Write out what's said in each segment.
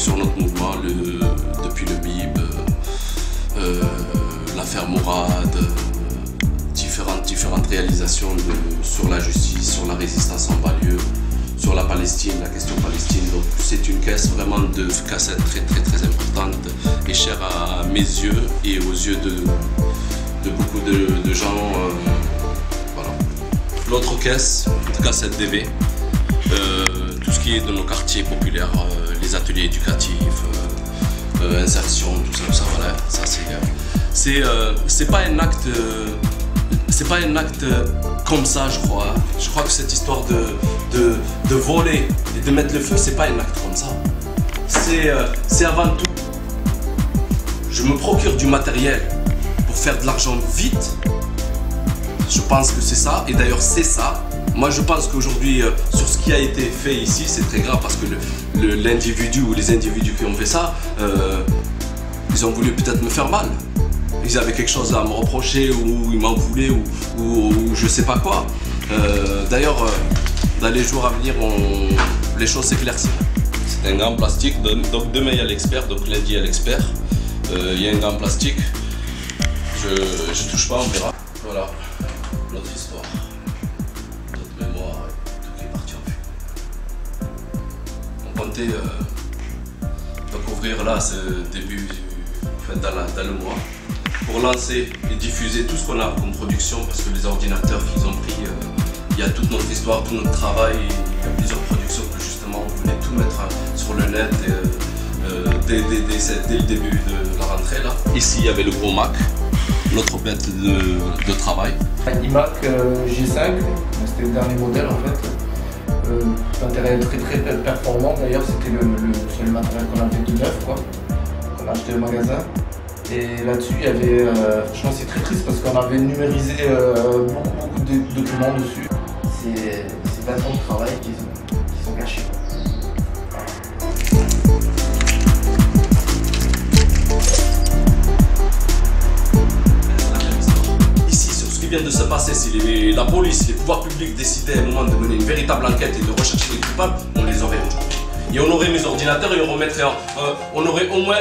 sur notre mouvement depuis le BIB, l'affaire Mourad, différentes réalisations sur la justice, sur la résistance en banlieue, sur la Palestine, la question palestine. Donc c'est une caisse vraiment de cassettes très importante et chère à mes yeux et aux yeux de beaucoup de gens. Voilà. L'autre caisse, cassette DV, tout ce qui est de nos quartiers populaires, les ateliers éducatifs, insertion, tout ça, voilà. Ça c'est pas un acte. C'est pas un acte comme ça, je crois. Je crois que cette histoire de voler et de mettre le feu, c'est pas un acte comme ça. C'est avant tout, je me procure du matériel pour faire de l'argent vite. Je pense que c'est ça, et d'ailleurs c'est ça. Moi je pense qu'aujourd'hui, sur ce qui a été fait ici, c'est très grave parce que l'individu ou les individus qui ont fait ça, ils ont voulu peut-être me faire mal. Ils avaient quelque chose à me reprocher ou ils m'en voulaient ou je sais pas quoi. D'ailleurs, dans les jours à venir, les choses s'éclaircissent. C'est un gant en plastique, donc demain il y a l'expert, donc lundi il y a l'expert. Il y a un gant en plastique. Je touche pas, on verra. Voilà, notre histoire, notre mémoire, tout qui est parti en vue. On comptait donc ouvrir là ce début, dans le mois, pour lancer et diffuser tout ce qu'on a comme production, parce que les ordinateurs qu'ils ont pris, il y a toute notre histoire, tout notre travail, il y a plusieurs productions que justement on voulait tout mettre sur le net dès le début de la rentrée là. Ici il y avait le gros Mac, notre bête de travail. iMac G5, c'était le dernier modèle en fait. Matériel très performant d'ailleurs, c'était le matériel qu'on avait de neuf quoi, qu'on a acheté au magasin. Et là-dessus, il y avait, franchement c'est très triste parce qu'on avait numérisé beaucoup de documents dessus. C'est 20 ans de travail qui sont gâchés. Ici, sur ce qui vient de se passer, si la police, les pouvoirs publics décidaient à un moment de mener une véritable enquête et de rechercher les coupables, on les aurait aujourd'hui. Et on aurait mes ordinateurs et on remettrait on aurait au moins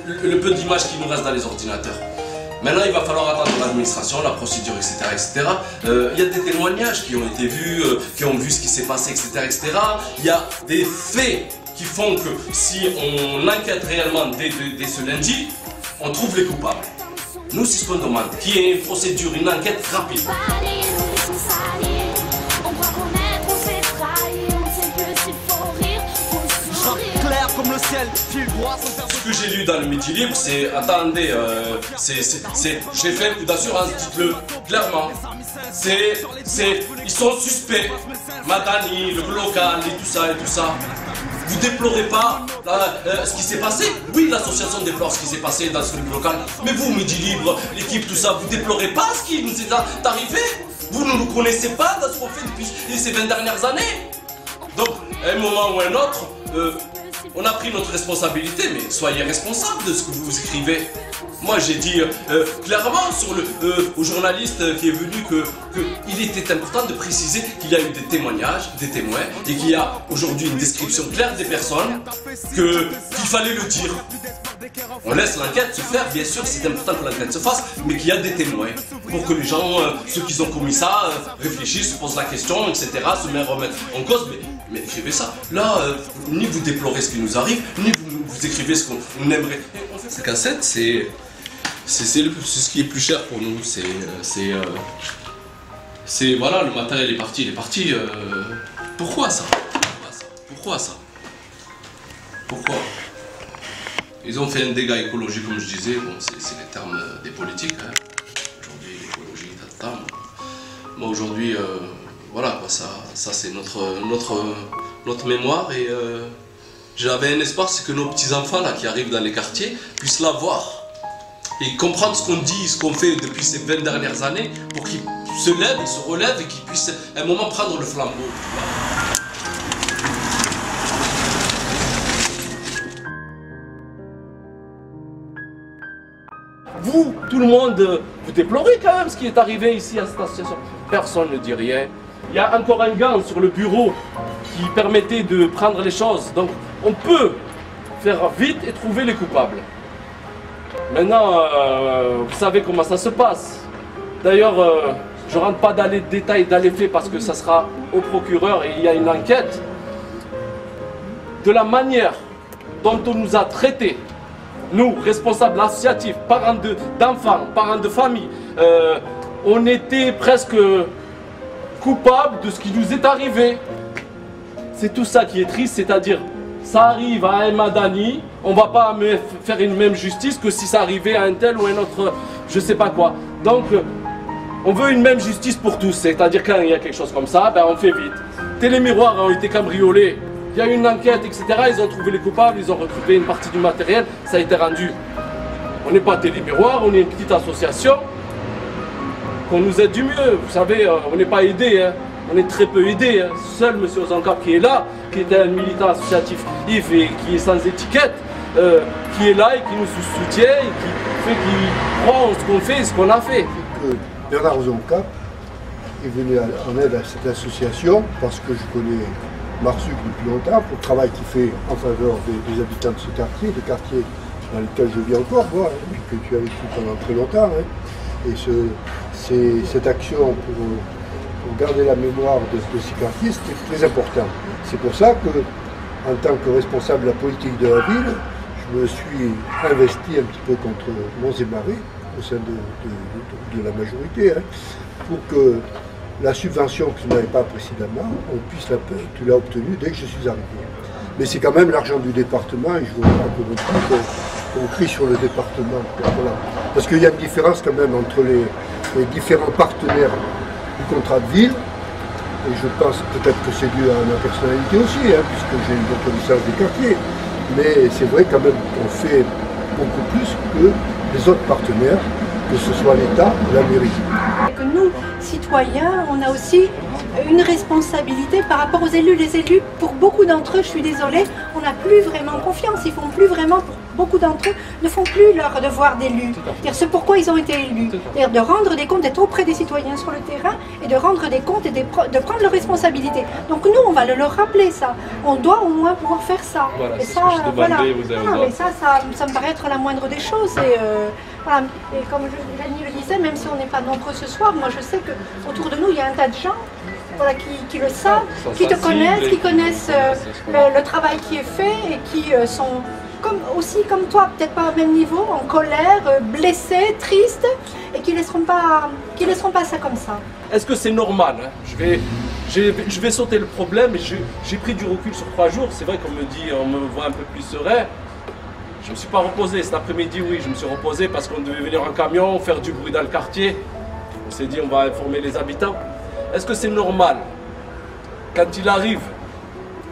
le peu d'images qui nous reste dans les ordinateurs. Maintenant, il va falloir attendre l'administration, la procédure, etc. Il y a des témoignages qui ont été vus, qui ont vu ce qui s'est passé, etc. Il y a des faits qui font que si on enquête réellement dès ce lundi, on trouve les coupables. Nous, c'est ce qu'on demande, qu'il y ait une procédure, une enquête rapide. Comme le ciel, fil droit sans faire... Ce que j'ai lu dans le Midi Libre, c'est, attendez, j'ai fait un coup d'assurance, dites-le clairement. Ils sont suspects, Madani, le local et tout ça. Vous déplorez pas ce qui s'est passé? Oui, l'association déplore ce qui s'est passé dans ce local. Mais vous, Midi Libre, l'équipe, tout ça, vous déplorez pas ce qui nous est arrivé? Vous ne nous connaissez pas dans ce qu'on fait depuis ces 20 dernières années? Donc, à un moment ou à un autre, on a pris notre responsabilité, mais soyez responsables de ce que vous écrivez. Moi j'ai dit clairement au journaliste qui est venu qu'il était important de préciser qu'il y a eu des témoignages, des témoins, et qu'il y a aujourd'hui une description claire des personnes, qu'il fallait le dire. On laisse l'enquête se faire, bien sûr c'est important que l'enquête se fasse, mais qu'il y a des témoins, pour que les gens, ceux qui ont commis ça, réfléchissent, se posent la question, etc., se mettent en cause, mais écrivez ça. Là, ni vous déplorez ce qui nous arrive, ni vous écrivez ce qu'on aimerait. Ces cassettes, c'est ce qui est plus cher pour nous. Voilà, le matériel est parti, Pourquoi ça? Pourquoi? Ils ont fait un dégât écologique, comme je disais. Bon, c'est les termes des politiques. Hein. Aujourd'hui, l'écologie, Moi aujourd'hui, voilà quoi, ça c'est notre mémoire et j'avais un espoir, c'est que nos petits-enfants là qui arrivent dans les quartiers puissent la voir et comprendre ce qu'on dit, ce qu'on fait depuis ces 20 dernières années pour qu'ils se lèvent, ils se relèvent et qu'ils puissent à un moment prendre le flambeau. Vous, tout le monde, vous déplorez quand même ce qui est arrivé ici à cette association. Personne ne dit rien. Il y a encore un gant sur le bureau qui permettait de prendre les choses. Donc on peut faire vite et trouver les coupables. Maintenant, vous savez comment ça se passe. D'ailleurs, je ne rentre pas dans les détails, dans les faits, parce que ça sera au procureur et il y a une enquête. De la manière dont on nous a traités, nous, responsables associatifs, parents d'enfants, parents de famille, on était presque coupables de ce qui nous est arrivé. C'est tout ça qui est triste, c'est-à-dire, ça arrive à un Madani, on ne va pas faire une même justice que si ça arrivait à un tel ou un autre, je ne sais pas quoi. Donc, on veut une même justice pour tous, c'est-à-dire quand il y a quelque chose comme ça, ben on fait vite. Télémiroirs ont été cambriolés, il y a eu une enquête, etc. Ils ont trouvé les coupables, ils ont retrouvé une partie du matériel, ça a été rendu. On n'est pas Télémiroir, on est une petite association, qu'on nous aide du mieux. Vous savez, on n'est pas aidé, hein. On est très peu aidé. Hein. Seul M. Ozankap qui est là, qui est un militant associatif IF et qui est sans étiquette, qui est là et qui nous soutient, et qui croit en ce qu'on fait et ce qu'on a fait. Bernard Ozankap est venu en aide à cette association parce que je connais Marsuc depuis longtemps pour le travail qu'il fait en faveur des habitants de ce quartier, des quartiers dans lesquels je vis encore, moi, hein, que tu as vécu pendant très longtemps. Hein. Et cette action pour garder la mémoire de ces quartiers, c'était très important. C'est pour ça que, en tant que responsable de la politique de la ville, je me suis investi un petit peu contre Monts et Marais, au sein de la majorité, hein, pour que la subvention que tu n'avais pas précédemment, tu l'as obtenue dès que je suis arrivé. Mais c'est quand même l'argent du département et je ne veux pas qu'on crie sur le département. Voilà. Parce qu'il y a une différence quand même entre les différents partenaires du contrat de ville, et je pense peut-être que c'est dû à ma personnalité aussi, hein, puisque j'ai une bonne connaissance des quartiers, mais c'est vrai quand même qu'on fait beaucoup plus que les autres partenaires, que ce soit l'État ou la mairie. Que nous, citoyens, on a aussi une responsabilité par rapport aux élus. Les élus, pour beaucoup d'entre eux, je suis désolée, on n'a plus vraiment confiance. Ils font plus vraiment, pour beaucoup d'entre eux, ne font plus leur devoir d'élu. C'est pourquoi ils ont été élus. C'est-à-dire de rendre des comptes, d'être auprès des citoyens sur le terrain et de rendre des comptes et de prendre leurs responsabilités. Donc nous, on va le rappeler ça. On doit au moins pouvoir faire ça. Voilà, et ça, voilà. Mais ça me paraît être la moindre des choses. Et, voilà. Et comme Janie le disait, même si on n'est pas nombreux ce soir, moi je sais qu'autour de nous, il y a un tas de gens, voilà, qui le savent, qui te connaissent, qui connaissent le travail qui est fait et qui sont aussi comme toi, peut-être pas au même niveau, en colère, blessés, tristes, et qui laisseront pas ça comme ça. Est-ce que c'est normal, hein? Je vais sauter le problème, et j'ai pris du recul sur 3 jours. C'est vrai qu'on me dit, on me voit un peu plus serein. Je ne me suis pas reposé. Cet après-midi, oui, je me suis reposé parce qu'on devait venir en camion, faire du bruit dans le quartier. On s'est dit, on va informer les habitants. Est-ce que c'est normal, quand il arrive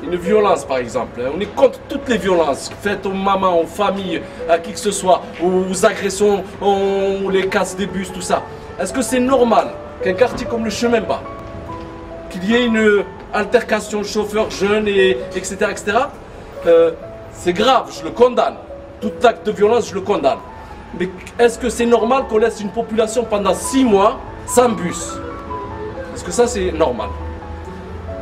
une violence, par exemple, hein, on est contre toutes les violences faites aux mamans, aux familles, à qui que ce soit, aux agressions, aux les casses des bus, tout ça. Est-ce que c'est normal qu'un quartier comme le Chemin Bas, qu'il y ait une altercation chauffeur jeune, etc., etc., c'est grave, je le condamne. Tout acte de violence, je le condamne. Mais est-ce que c'est normal qu'on laisse une population pendant 6 mois sans bus? Est-ce que ça c'est normal?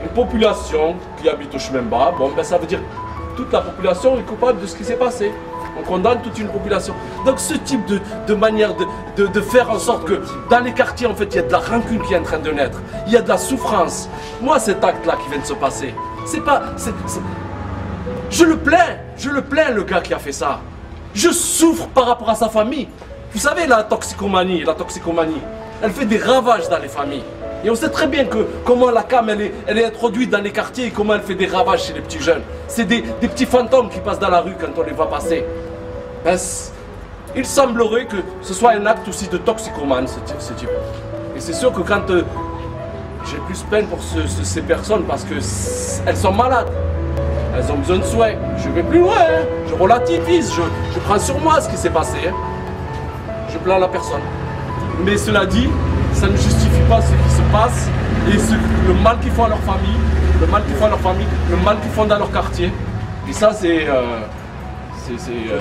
Une population qui habite au Chemin Bas, bon ben ça veut dire que toute la population est coupable de ce qui s'est passé. On condamne toute une population. Donc ce type de manière de faire en sorte que dans les quartiers, en fait, il y a de la rancune qui est en train de naître. Il y a de la souffrance. Moi, cet acte-là qui vient de se passer, c'est pas... Je le plains le gars qui a fait ça. Je souffre par rapport à sa famille. Vous savez, la toxicomanie, elle fait des ravages dans les familles. Et on sait très bien comment la CAM elle est introduite dans les quartiers et comment elle fait des ravages chez les petits jeunes. C'est des petits fantômes qui passent dans la rue quand on les voit passer. Ben, il semblerait que ce soit un acte aussi de toxicomane, ce type. Et c'est sûr que quand j'ai plus peine pour ces personnes parce qu'elles sont malades. Elles ont besoin de soins. Je vais plus loin, hein. Je relativise, je prends sur moi ce qui s'est passé. Hein. Je plains la personne. Mais cela dit, ça ne justifie pas ce qui se passe et le mal qu'ils font à leur famille, le mal qu'ils font dans leur quartier. Et ça,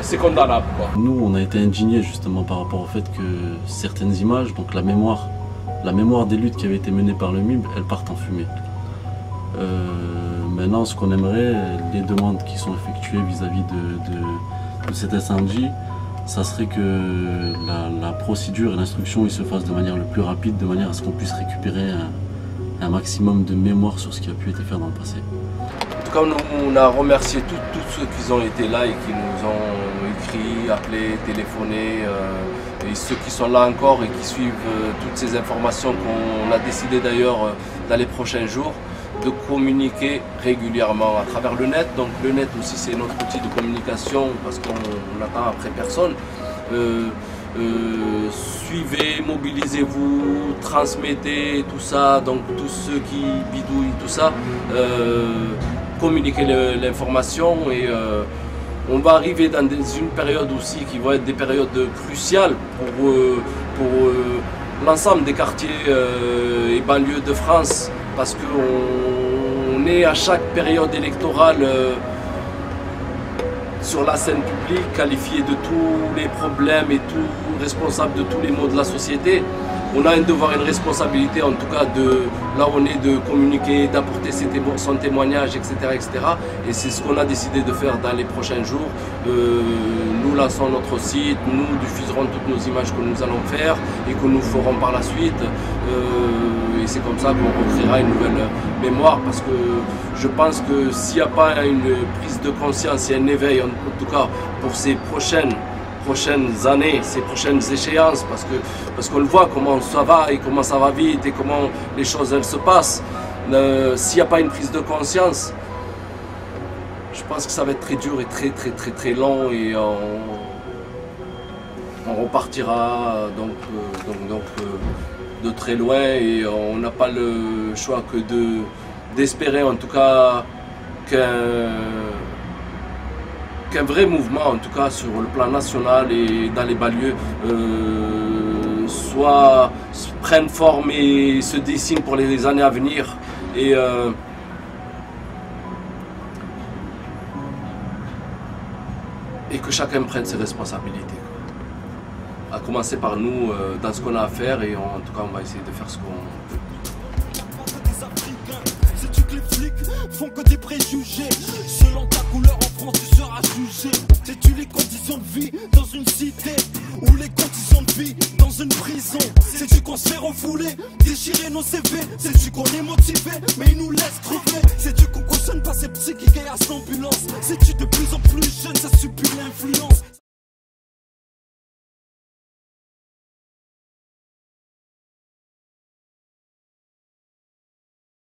c'est condamnable, quoi. Nous, on a été indignés justement par rapport au fait que certaines images, donc la mémoire des luttes qui avaient été menées par le MIB, elles partent en fumée. Maintenant, ce qu'on aimerait, les demandes qui sont effectuées vis-à-vis de cet incendie, ça serait que la procédure et l'instruction se fassent de manière le plus rapide, de manière à ce qu'on puisse récupérer un maximum de mémoire sur ce qui a pu être fait dans le passé. En tout cas, nous, on a remercié tous ceux qui ont été là et qui nous ont écrit, appelé, téléphoné, et ceux qui sont là encore et qui suivent toutes ces informations qu'on a décidé d'ailleurs dans les prochains jours de communiquer régulièrement à travers le net. Donc le net aussi c'est notre outil de communication parce qu'on n'attend après personne. Suivez, mobilisez-vous, transmettez tout ça, donc tous ceux qui bidouillent tout ça, communiquez l'information et on va arriver dans une période aussi qui va être des périodes cruciales pour l'ensemble des quartiers et banlieues de France parce qu'on est à chaque période électorale sur la scène publique, qualifié de tous les problèmes et tout responsable de tous les maux de la société. On a un devoir et une responsabilité, en tout cas, là où on est, de communiquer, d'apporter son témoignage, etc. etc. Et c'est ce qu'on a décidé de faire dans les prochains jours. Nous lançons notre site, nous diffuserons toutes nos images que nous allons faire et que nous ferons par la suite. Et c'est comme ça qu'on recréera une nouvelle mémoire parce que je pense que s'il n'y a pas une prise de conscience et un éveil, en tout cas pour ces prochaines années, ces prochaines échéances, parce qu'on le voit comment ça va et comment ça va vite et comment les choses elles se passent. S'il n'y a pas une prise de conscience, je pense que ça va être très dur et très long et on repartira donc de très loin et on n'a pas le choix que d'espérer en tout cas qu'un vrai mouvement, en tout cas sur le plan national et dans les banlieues, prenne forme et se dessine pour les années à venir. Et que chacun prenne ses responsabilités. À commencer par nous dans ce qu'on a à faire et en tout cas on va essayer de faire ce qu'on peut. Sais-tu que les flics font que des préjugés? Selon ta couleur en France tu seras jugé. Sais-tu les conditions de vie dans une cité ou les conditions de vie dans une prison? Sais-tu qu'on se fait refouler, déchirer nos CV? Sais-tu qu'on est motivé mais ils nous laissent crever? Sais-tu qu'on cautionne